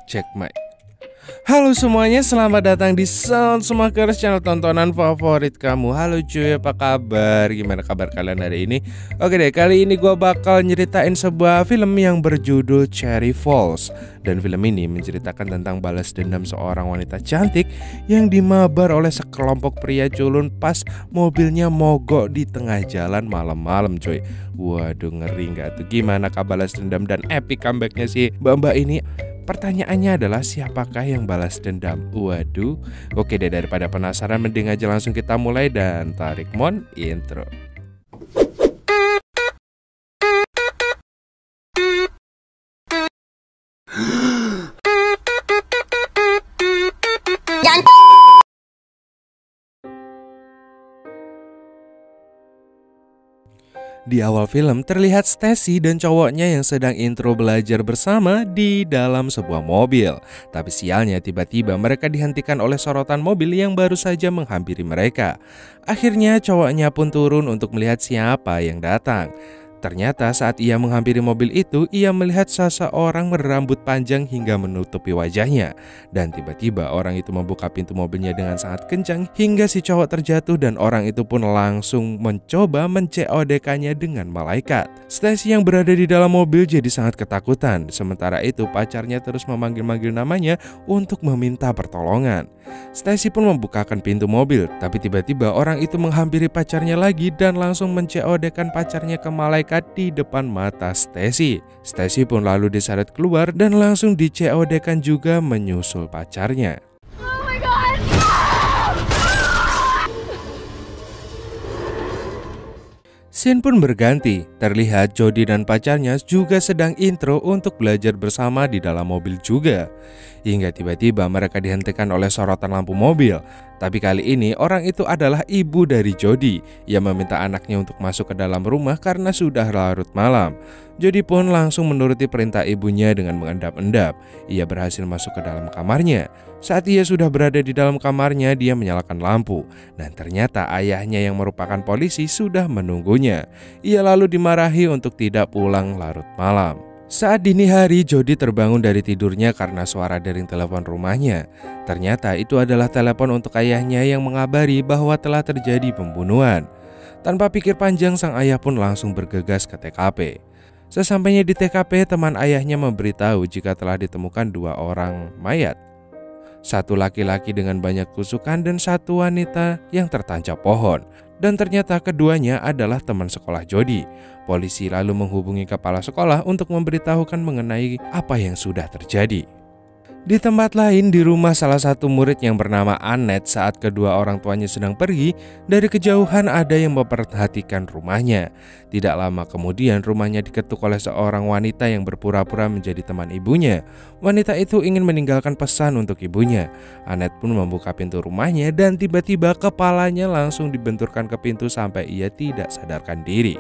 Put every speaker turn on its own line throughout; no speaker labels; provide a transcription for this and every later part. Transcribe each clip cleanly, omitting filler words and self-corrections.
Cek mic. Halo semuanya, selamat datang di Sound Smakers, channel tontonan favorit kamu. Halo cuy, apa kabar? Gimana kabar kalian hari ini? Oke deh, kali ini gue bakal nyeritain sebuah film yang berjudul Cherry Falls. Dan film ini menceritakan tentang balas dendam seorang wanita cantik yang dimabar oleh sekelompok pria culun pas mobilnya mogok di tengah jalan malam-malam cuy. Waduh, ngeri gak tuh? Gimana balas dendam dan epic comebacknya si mbak-mbak ini? Pertanyaannya adalah siapakah yang balas dendam? Waduh, oke deh, daripada penasaran mending aja langsung kita mulai dan tarik mon intro. Di awal film terlihat Stacy dan cowoknya yang sedang intro belajar bersama di dalam sebuah mobil. Tapi sialnya tiba-tiba mereka dihentikan oleh sorotan mobil yang baru saja menghampiri mereka. Akhirnya cowoknya pun turun untuk melihat siapa yang datang. Ternyata saat ia menghampiri mobil itu, ia melihat seseorang berambut panjang hingga menutupi wajahnya. Dan tiba-tiba orang itu membuka pintu mobilnya dengan sangat kencang hingga si cowok terjatuh dan orang itu pun langsung mencoba men-COD-kannya dengan malaikat. Stacy yang berada di dalam mobil jadi sangat ketakutan. Sementara itu pacarnya terus memanggil-manggil namanya untuk meminta pertolongan. Stacy pun membukakan pintu mobil, tapi tiba-tiba orang itu menghampiri pacarnya lagi dan langsung men-COD-kan pacarnya ke malaikat di depan mata Stacy. Stacy pun lalu diseret keluar dan langsung di-COD-kan juga menyusul pacarnya.
Oh my God.
Scene pun berganti, terlihat Jody dan pacarnya juga sedang intro untuk belajar bersama di dalam mobil juga. Hingga tiba-tiba mereka dihentikan oleh sorotan lampu mobil. Tapi kali ini orang itu adalah ibu dari Jody. Ia meminta anaknya untuk masuk ke dalam rumah karena sudah larut malam. Jody pun langsung menuruti perintah ibunya dengan mengendap-endap. Ia berhasil masuk ke dalam kamarnya. Saat ia sudah berada di dalam kamarnya, dia menyalakan lampu. Dan ternyata ayahnya yang merupakan polisi sudah menunggunya. Ia lalu dimarahi untuk tidak pulang larut malam. Saat dini hari, Jody terbangun dari tidurnya karena suara dering telepon rumahnya. Ternyata itu adalah telepon untuk ayahnya yang mengabari bahwa telah terjadi pembunuhan. Tanpa pikir panjang, sang ayah pun langsung bergegas ke TKP. Sesampainya di TKP, teman ayahnya memberitahu jika telah ditemukan dua orang mayat. Satu laki-laki dengan banyak tusukan dan satu wanita yang tertancap pohon. Dan ternyata keduanya adalah teman sekolah Jody. Polisi lalu menghubungi kepala sekolah untuk memberitahukan mengenai apa yang sudah terjadi. Di tempat lain, di rumah salah satu murid yang bernama Annette, saat kedua orang tuanya sedang pergi, dari kejauhan ada yang memperhatikan rumahnya. Tidak lama kemudian rumahnya diketuk oleh seorang wanita yang berpura-pura menjadi teman ibunya. Wanita itu ingin meninggalkan pesan untuk ibunya. Annette pun membuka pintu rumahnya dan tiba-tiba kepalanya langsung dibenturkan ke pintu sampai ia tidak sadarkan diri.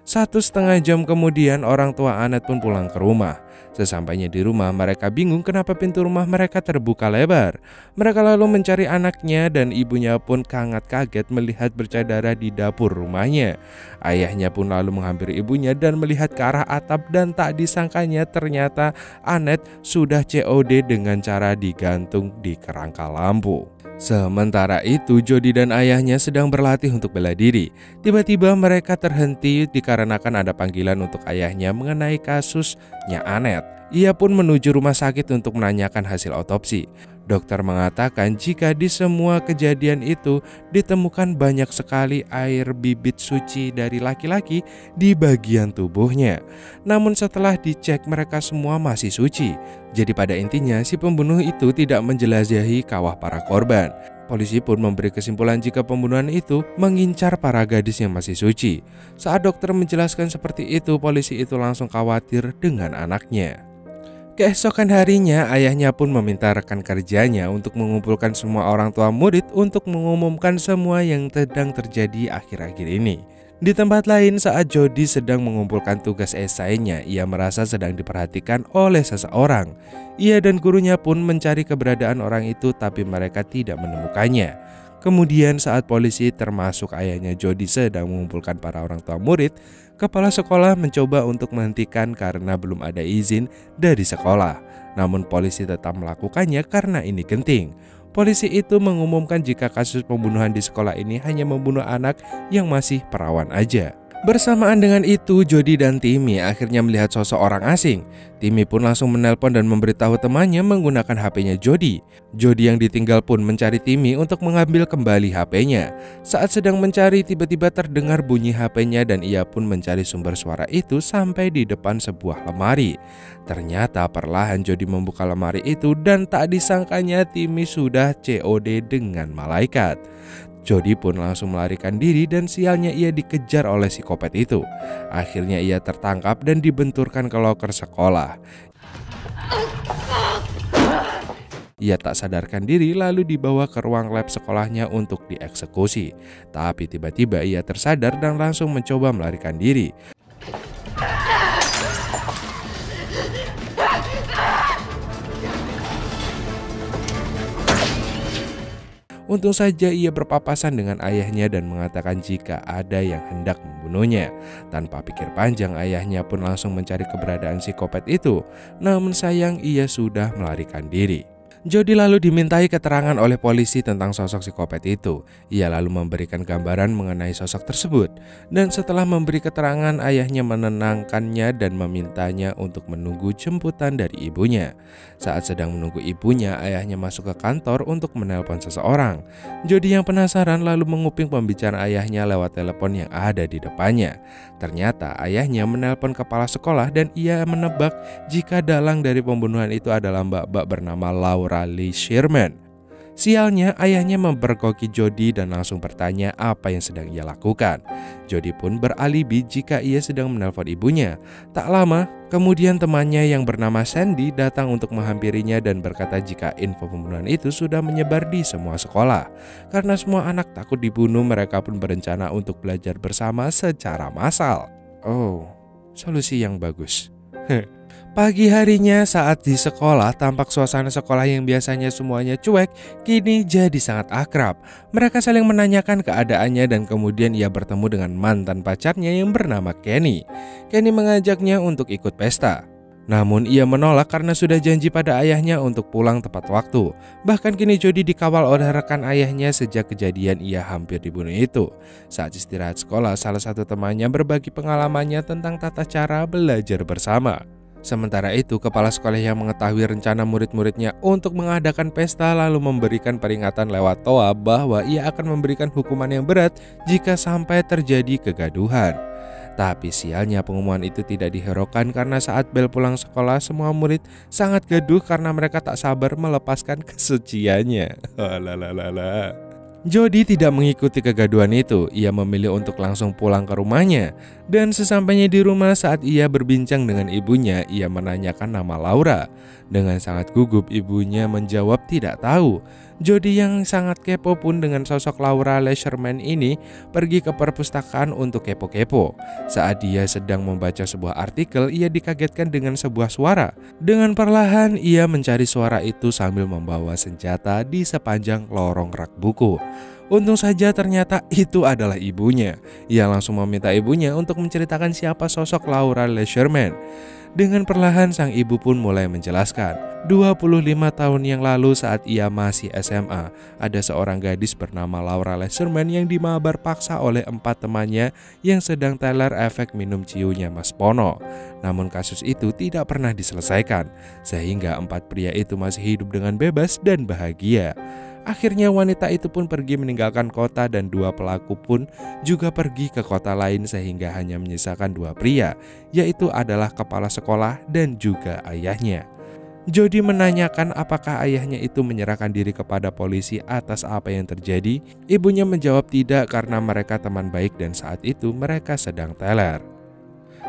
1,5 jam kemudian orang tua Annette pun pulang ke rumah. Sesampainya di rumah, mereka bingung kenapa pintu rumah mereka terbuka lebar. Mereka lalu mencari anaknya dan ibunya pun sangat kaget melihat bercak darah di dapur rumahnya. Ayahnya pun lalu menghampiri ibunya dan melihat ke arah atap dan tak disangkanya ternyata Annette sudah COD dengan cara digantung di kerangka lampu. Sementara itu, Jody dan ayahnya sedang berlatih untuk bela diri. Tiba-tiba mereka terhenti dikarenakan ada panggilan untuk ayahnya mengenai kasusnya Annette. Ia pun menuju rumah sakit untuk menanyakan hasil otopsi. Dokter mengatakan jika di semua kejadian itu ditemukan banyak sekali air bibit suci dari laki-laki di bagian tubuhnya. Namun setelah dicek mereka semua masih suci. Jadi pada intinya si pembunuh itu tidak menjelajahi kawah para korban. Polisi pun memberi kesimpulan jika pembunuhan itu mengincar para gadis yang masih suci. Saat dokter menjelaskan seperti itu, polisi itu langsung khawatir dengan anaknya. Keesokan harinya, ayahnya pun meminta rekan kerjanya untuk mengumpulkan semua orang tua murid untuk mengumumkan semua yang sedang terjadi akhir-akhir ini. Di tempat lain, saat Jody sedang mengumpulkan tugas esainya, ia merasa sedang diperhatikan oleh seseorang. Ia dan gurunya pun mencari keberadaan orang itu, tapi mereka tidak menemukannya. Kemudian saat polisi termasuk ayahnya Jody sedang mengumpulkan para orang tua murid, Kepala sekolah mencoba untuk menghentikan karena belum ada izin dari sekolah. Namun polisi tetap melakukannya karena ini genting. Polisi itu mengumumkan jika kasus pembunuhan di sekolah ini hanya membunuh anak yang masih perawan aja. Bersamaan dengan itu, Jody dan Timmy akhirnya melihat sosok orang asing. Timmy pun langsung menelpon dan memberitahu temannya menggunakan HP-nya Jody. Jody yang ditinggal pun mencari Timmy untuk mengambil kembali HP-nya. Saat sedang mencari, tiba-tiba terdengar bunyi HP-nya dan ia pun mencari sumber suara itu sampai di depan sebuah lemari. Ternyata perlahan Jody membuka lemari itu dan tak disangkanya Timmy sudah COD dengan malaikat. Jody pun langsung melarikan diri dan sialnya ia dikejar oleh psikopat itu. Akhirnya ia tertangkap dan dibenturkan ke loker sekolah. Ia tak sadarkan diri lalu dibawa ke ruang lab sekolahnya untuk dieksekusi. Tapi tiba-tiba ia tersadar dan langsung mencoba melarikan diri. Untung saja ia berpapasan dengan ayahnya dan mengatakan jika ada yang hendak membunuhnya. Tanpa pikir panjang, ayahnya pun langsung mencari keberadaan psikopat itu. Namun sayang, ia sudah melarikan diri. Jody lalu dimintai keterangan oleh polisi tentang sosok psikopat itu. Ia lalu memberikan gambaran mengenai sosok tersebut. Dan setelah memberi keterangan, ayahnya menenangkannya dan memintanya untuk menunggu jemputan dari ibunya. Saat sedang menunggu ibunya, ayahnya masuk ke kantor untuk menelpon seseorang. Jody yang penasaran lalu menguping pembicaraan ayahnya lewat telepon yang ada di depannya. Ternyata ayahnya menelpon kepala sekolah dan ia menebak jika dalang dari pembunuhan itu adalah mbak-mbak bernama Laura Lee Sherman. Sialnya, ayahnya mempergoki Jody dan langsung bertanya apa yang sedang ia lakukan. Jody pun beralibi jika ia sedang menelpon ibunya. Tak lama, kemudian temannya yang bernama Sandy datang untuk menghampirinya dan berkata jika info pembunuhan itu sudah menyebar di semua sekolah. Karena semua anak takut dibunuh, mereka pun berencana untuk belajar bersama secara massal. Oh, solusi yang bagus. Pagi harinya saat di sekolah, tampak suasana sekolah yang biasanya semuanya cuek, kini jadi sangat akrab. Mereka saling menanyakan keadaannya dan kemudian ia bertemu dengan mantan pacarnya yang bernama Kenny. Kenny mengajaknya untuk ikut pesta. Namun ia menolak karena sudah janji pada ayahnya untuk pulang tepat waktu. Bahkan kini Jody dikawal oleh rekan ayahnya sejak kejadian ia hampir dibunuh itu. Saat istirahat sekolah, salah satu temannya berbagi pengalamannya tentang tata cara belajar bersama. Sementara itu, kepala sekolah yang mengetahui rencana murid-muridnya untuk mengadakan pesta lalu memberikan peringatan lewat toa bahwa ia akan memberikan hukuman yang berat jika sampai terjadi kegaduhan. Tapi sialnya pengumuman itu tidak dihiraukan karena saat bel pulang sekolah semua murid sangat gaduh karena mereka tak sabar melepaskan kesuciannya. Jody tidak mengikuti kegaduhan itu. Ia memilih untuk langsung pulang ke rumahnya. Dan sesampainya di rumah saat ia berbincang dengan ibunya, ia menanyakan nama Laura. Dengan sangat gugup ibunya menjawab tidak tahu. Jody yang sangat kepo pun dengan sosok Laura Sherman ini pergi ke perpustakaan untuk kepo-kepo. Saat dia sedang membaca sebuah artikel, ia dikagetkan dengan sebuah suara. Dengan perlahan ia mencari suara itu sambil membawa senjata di sepanjang lorong rak buku. Untung saja ternyata itu adalah ibunya. Ia langsung meminta ibunya untuk menceritakan siapa sosok Laura Sherman. Dengan perlahan sang ibu pun mulai menjelaskan. 25 tahun yang lalu saat ia masih SMA, ada seorang gadis bernama Laura Sherman yang dimabar paksa oleh 4 temannya yang sedang teler efek minum ciunya Mas Pono. Namun kasus itu tidak pernah diselesaikan, sehingga 4 pria itu masih hidup dengan bebas dan bahagia. Akhirnya wanita itu pun pergi meninggalkan kota dan 2 pelaku pun juga pergi ke kota lain sehingga hanya menyisakan 2 pria, yaitu adalah kepala sekolah dan juga ayahnya. Jody menanyakan apakah ayahnya itu menyerahkan diri kepada polisi atas apa yang terjadi. Ibunya menjawab tidak karena mereka teman baik dan saat itu mereka sedang teler.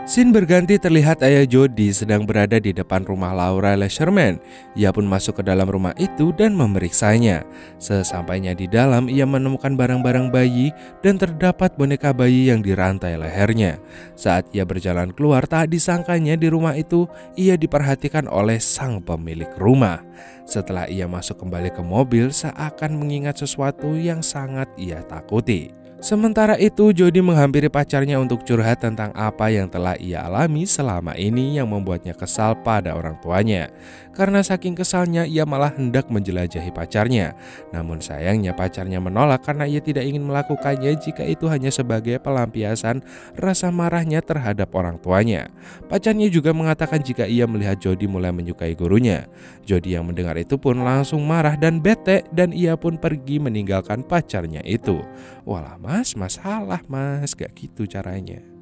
Scene berganti terlihat ayah Jody sedang berada di depan rumah Laura Sherman. Ia pun masuk ke dalam rumah itu dan memeriksanya. Sesampainya di dalam, ia menemukan barang-barang bayi dan terdapat boneka bayi yang dirantai lehernya. Saat ia berjalan keluar, tak disangkanya di rumah itu ia diperhatikan oleh sang pemilik rumah. Setelah ia masuk kembali ke mobil, seakan mengingat sesuatu yang sangat ia takuti. Sementara itu, Jody menghampiri pacarnya untuk curhat tentang apa yang telah ia alami selama ini yang membuatnya kesal pada orang tuanya. Karena saking kesalnya, ia malah hendak menjelajahi pacarnya. Namun sayangnya pacarnya menolak karena ia tidak ingin melakukannya jika itu hanya sebagai pelampiasan rasa marahnya terhadap orang tuanya. Pacarnya juga mengatakan jika ia melihat Jody mulai menyukai gurunya. Jody yang mendengar itu pun langsung marah dan bete dan ia pun pergi meninggalkan pacarnya itu. Walah mas, masalah mas, gak gitu caranya.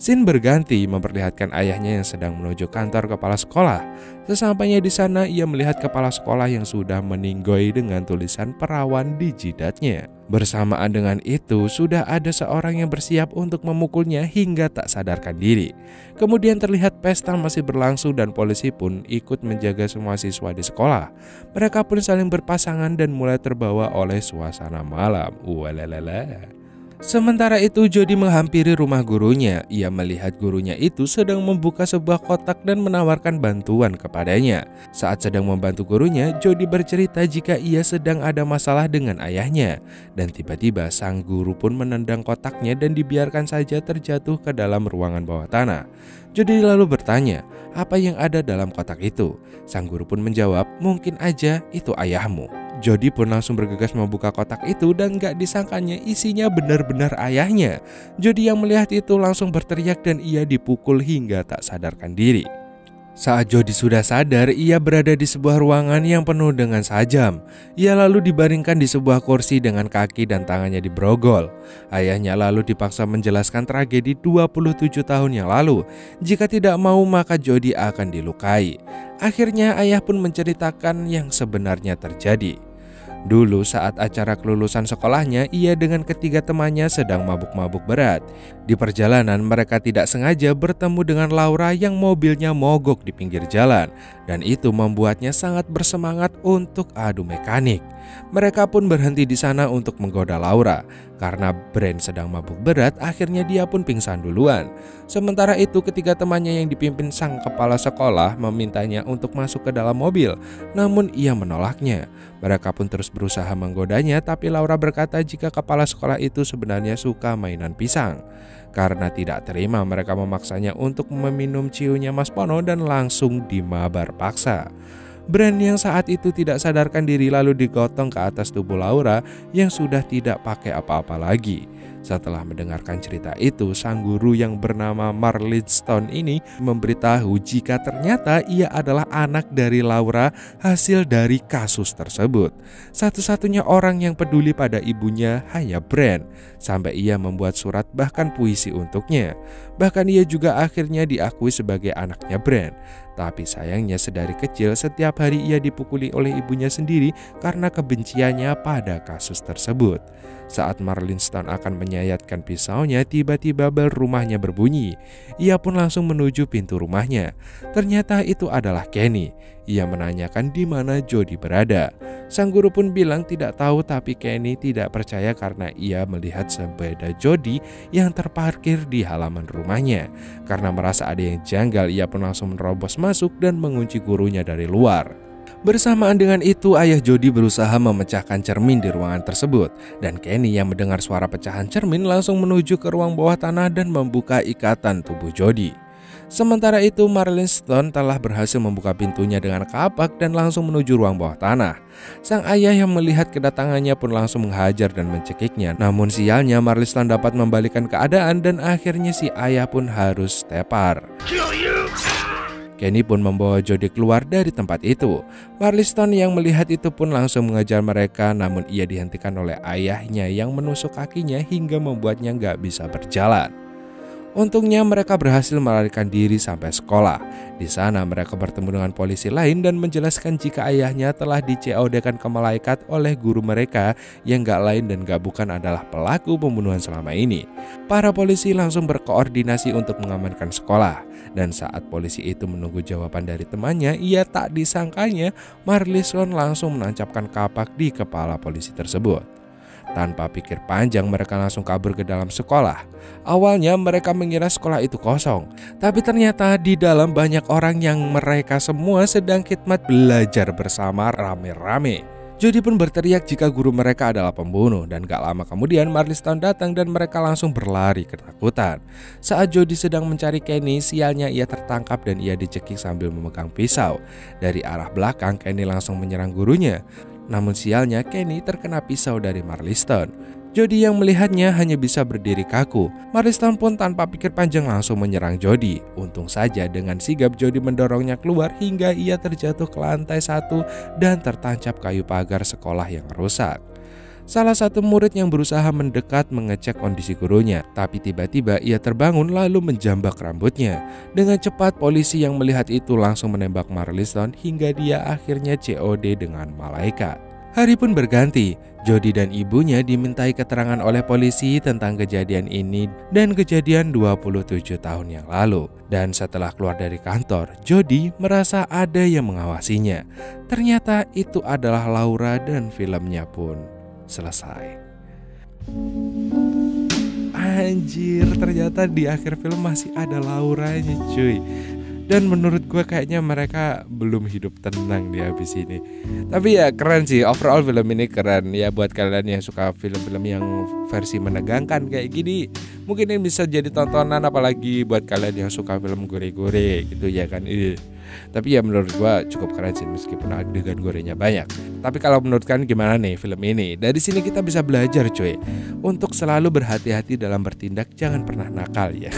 Scene berganti memperlihatkan ayahnya yang sedang menuju kantor kepala sekolah. Sesampainya di sana, ia melihat kepala sekolah yang sudah meninggoy dengan tulisan perawan di jidatnya. Bersamaan dengan itu, sudah ada seorang yang bersiap untuk memukulnya hingga tak sadarkan diri. Kemudian terlihat pesta masih berlangsung dan polisi pun ikut menjaga semua siswa di sekolah. Mereka pun saling berpasangan dan mulai terbawa oleh suasana malam. Walalala. Sementara itu, Jody menghampiri rumah gurunya. Ia melihat gurunya itu sedang membuka sebuah kotak dan menawarkan bantuan kepadanya. Saat sedang membantu gurunya, Jody bercerita jika ia sedang ada masalah dengan ayahnya. Dan tiba-tiba sang guru pun menendang kotaknya dan dibiarkan saja terjatuh ke dalam ruangan bawah tanah. Jody lalu bertanya, apa yang ada dalam kotak itu? Sang guru pun menjawab, mungkin aja itu ayahmu. Jody pun langsung bergegas membuka kotak itu dan gak disangkanya isinya benar-benar ayahnya. Jody yang melihat itu langsung berteriak dan ia dipukul hingga tak sadarkan diri. Saat Jody sudah sadar, ia berada di sebuah ruangan yang penuh dengan sajam. Ia lalu dibaringkan di sebuah kursi dengan kaki dan tangannya diberogol. Ayahnya lalu dipaksa menjelaskan tragedi 27 tahun yang lalu. Jika tidak mau maka Jody akan dilukai. Akhirnya ayah pun menceritakan yang sebenarnya terjadi. Dulu saat acara kelulusan sekolahnya, ia dengan ketiga temannya sedang mabuk-mabuk berat. Di perjalanan mereka tidak sengaja bertemu dengan Laura yang mobilnya mogok di pinggir jalan. Dan itu membuatnya sangat bersemangat untuk adu mekanik. Mereka pun berhenti di sana untuk menggoda Laura. Karena Brand sedang mabuk berat, akhirnya dia pun pingsan duluan. Sementara itu ketiga temannya yang dipimpin sang kepala sekolah memintanya untuk masuk ke dalam mobil. Namun ia menolaknya. Mereka pun terus berusaha menggodanya, tapi Laura berkata jika kepala sekolah itu sebenarnya suka mainan pisang. Karena tidak terima, mereka memaksanya untuk meminum ciunya Mas Pono dan langsung dimabar paksa. Brand yang saat itu tidak sadarkan diri lalu digotong ke atas tubuh Laura yang sudah tidak pakai apa-apa lagi. Setelah mendengarkan cerita itu, sang guru yang bernama Marlin Stone ini memberitahu jika ternyata ia adalah anak dari Laura hasil dari kasus tersebut. Satu-satunya orang yang peduli pada ibunya hanya Brand, sampai ia membuat surat bahkan puisi untuknya. Bahkan ia juga akhirnya diakui sebagai anaknya Brand. Tapi sayangnya sedari kecil setiap hari ia dipukuli oleh ibunya sendiri karena kebenciannya pada kasus tersebut. Saat Marlin Stone akan menyayatkan pisaunya, tiba-tiba bel rumahnya berbunyi. Ia pun langsung menuju pintu rumahnya. Ternyata itu adalah Kenny. Ia menanyakan di mana Jody berada. Sang guru pun bilang tidak tahu, tapi Kenny tidak percaya karena ia melihat sepeda Jody yang terparkir di halaman rumahnya. Karena merasa ada yang janggal, ia pun langsung menerobos masuk dan mengunci gurunya dari luar. Bersamaan dengan itu, ayah Jody berusaha memecahkan cermin di ruangan tersebut. Dan Kenny yang mendengar suara pecahan cermin langsung menuju ke ruang bawah tanah dan membuka ikatan tubuh Jody. Sementara itu, Marlin Stone telah berhasil membuka pintunya dengan kapak dan langsung menuju ruang bawah tanah. Sang ayah yang melihat kedatangannya pun langsung menghajar dan mencekiknya. Namun sialnya, Marlin Stone dapat membalikan keadaan dan akhirnya si ayah pun harus tepar. Kenny pun membawa Jody keluar dari tempat itu. Marlin Stone yang melihat itu pun langsung mengejar mereka, namun ia dihentikan oleh ayahnya yang menusuk kakinya hingga membuatnya nggak bisa berjalan. Untungnya mereka berhasil melarikan diri sampai sekolah. Di sana mereka bertemu dengan polisi lain dan menjelaskan jika ayahnya telah di-COD-kan ke malaikat oleh guru mereka yang gak lain dan gak bukan adalah pelaku pembunuhan selama ini. Para polisi langsung berkoordinasi untuk mengamankan sekolah. Dan saat polisi itu menunggu jawaban dari temannya, ia tak disangkanya Marlin Stone langsung menancapkan kapak di kepala polisi tersebut. Tanpa pikir panjang mereka langsung kabur ke dalam sekolah. Awalnya mereka mengira sekolah itu kosong, tapi ternyata di dalam banyak orang yang mereka semua sedang khidmat belajar bersama rame-rame. Jody pun berteriak jika guru mereka adalah pembunuh, dan gak lama kemudian Marliston datang dan mereka langsung berlari ketakutan. Saat Jody sedang mencari Kenny, sialnya ia tertangkap dan ia dicekik sambil memegang pisau. Dari arah belakang, Kenny langsung menyerang gurunya. Namun sialnya, Kenny terkena pisau dari Marliston. Jody yang melihatnya hanya bisa berdiri kaku. Marliston pun tanpa pikir panjang langsung menyerang Jody. Untung saja dengan sigap Jody mendorongnya keluar hingga ia terjatuh ke lantai 1 dan tertancap kayu pagar sekolah yang rusak. Salah satu murid yang berusaha mendekat mengecek kondisi gurunya, tapi tiba-tiba ia terbangun lalu menjambak rambutnya. Dengan cepat polisi yang melihat itu langsung menembak Marliston hingga dia akhirnya COD dengan malaikat. Hari pun berganti. Jody dan ibunya dimintai keterangan oleh polisi tentang kejadian ini dan kejadian 27 tahun yang lalu. Dan setelah keluar dari kantor, Jody merasa ada yang mengawasinya. Ternyata itu adalah Laura dan filmnya pun selesai. Anjir, ternyata di akhir film masih ada Lauranya cuy. Dan menurut gue kayaknya mereka belum hidup tenang di habis ini. Tapi ya keren sih, overall film ini keren. Ya buat kalian yang suka film-film yang versi menegangkan kayak gini, mungkin ini bisa jadi tontonan, apalagi buat kalian yang suka film gore-gore gitu ya kan. Tapi ya menurut gue cukup keren sih meskipun adegan gorenya banyak. Tapi kalau menurut kalian gimana nih film ini? Dari sini kita bisa belajar cuy, untuk selalu berhati-hati dalam bertindak, jangan pernah nakal ya.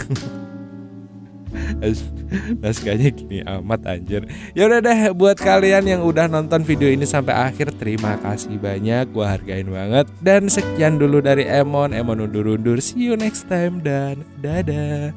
Naskahnya gini amat anjir. Ya udah deh, buat kalian yang udah nonton video ini sampai akhir, terima kasih banyak, gua hargain banget. Dan sekian dulu dari Emon undur-undur. See you next time dan dadah.